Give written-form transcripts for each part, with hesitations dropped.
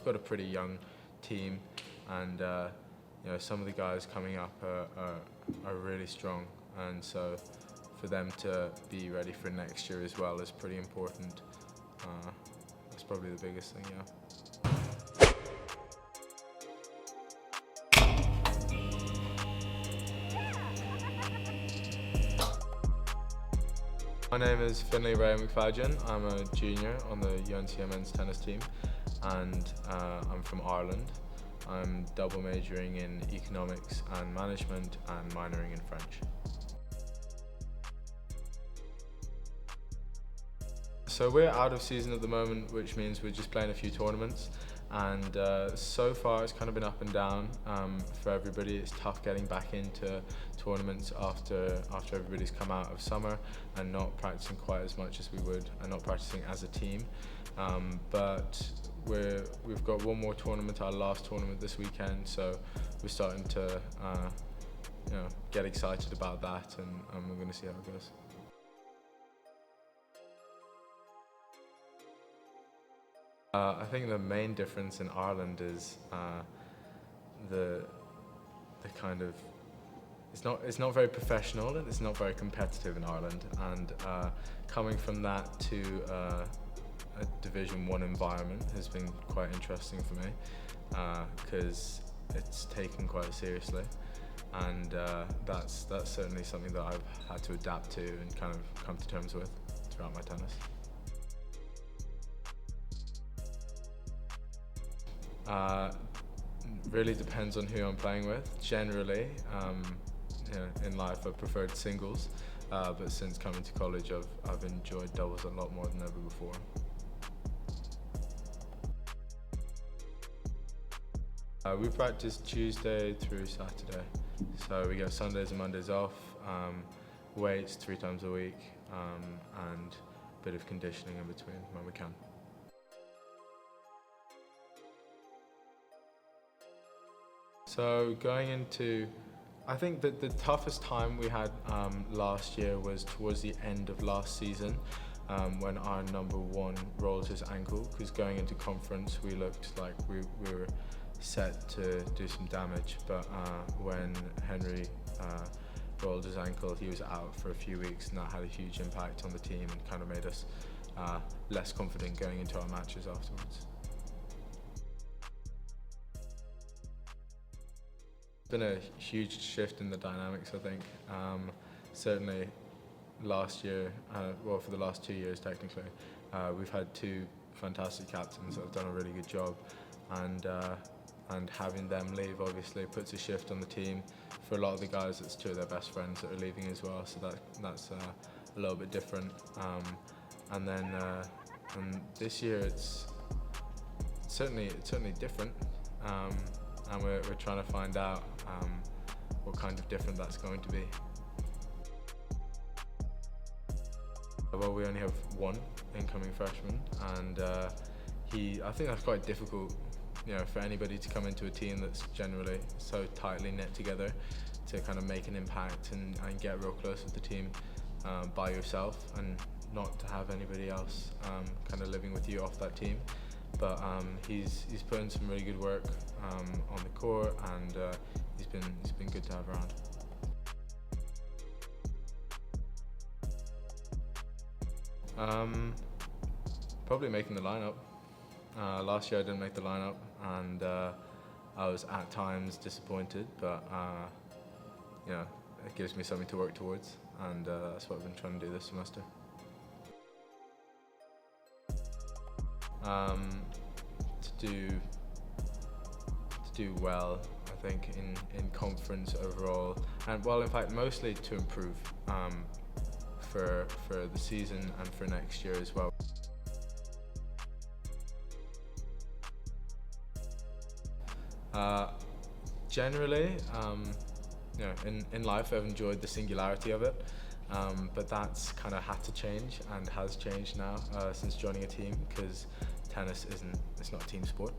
we've got a pretty young team, and some of the guys coming up are really strong, and so for them to be ready for next year as well is pretty important. That's probably the biggest thing, yeah. My name is Finlay McFadyen. I'm a junior on the UNCA men's tennis team, and I'm from Ireland. I'm double majoring in economics and management and minoring in French. So we're out of season at the moment, which means we're just playing a few tournaments, and so far it's kind of been up and down for everybody. It's tough getting back into tournaments after everybody's come out of summer and not practicing quite as much as we would, and not practicing as a team. But we've got one more tournament, our last tournament this weekend, so we're starting to get excited about that, and we're going to see how it goes. I think the main difference in Ireland is the kind of it's not very professional, and it's not very competitive in Ireland, and coming from that to a Division 1 environment has been quite interesting for me, because it's taken quite seriously, and that's certainly something that I've had to adapt to and kind of come to terms with throughout my tennis. Really depends on who I'm playing with. Generally, in life I've preferred singles, but since coming to college I've enjoyed doubles a lot more than ever before. We practice Tuesday through Saturday, so we get Sundays and Mondays off, weights 3 times a week, and a bit of conditioning in between when we can. So going into, I think that the toughest time we had last year was towards the end of last season, when our number 1 rolled his ankle, because going into conference we looked like we were set to do some damage, but when Henry rolled his ankle, he was out for a few weeks, and that had a huge impact on the team and kind of made us less confident going into our matches afterwards. It's been a huge shift in the dynamics, I think. Certainly last year, well, for the last 2 years technically, we've had 2 fantastic captains that have done a really good job, and having them leave obviously puts a shift on the team. For a lot of the guys, it's 2 of their best friends that are leaving as well, so that's a little bit different. And then and this year it's certainly different. And we're trying to find out what kind of different that's going to be. Well, we only have 1 incoming freshman, and I think that's quite difficult, for anybody to come into a team that's generally so tightly knit together, to kind of make an impact and get real close with the team by yourself, and not to have anybody else kind of living with you off that team. But he's put in some really good work on the court, and he's been good to have around. Probably making the lineup. Last year I didn't make the lineup, and I was at times disappointed, but it gives me something to work towards, and that's what I've been trying to do this semester. To do well, I think, in conference overall, and well, in fact, mostly to improve for the season and for next year as well. Generally, in life I've enjoyed the singularity of it, but that's kind of had to change, and has changed now since joining a team, because tennis it's not a team sport.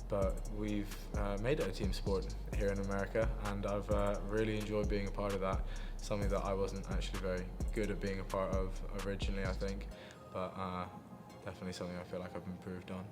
But we've made it a team sport here in America, and I've really enjoyed being a part of that. Something that I wasn't actually very good at being a part of originally, I think, but definitely something I feel like I've improved on.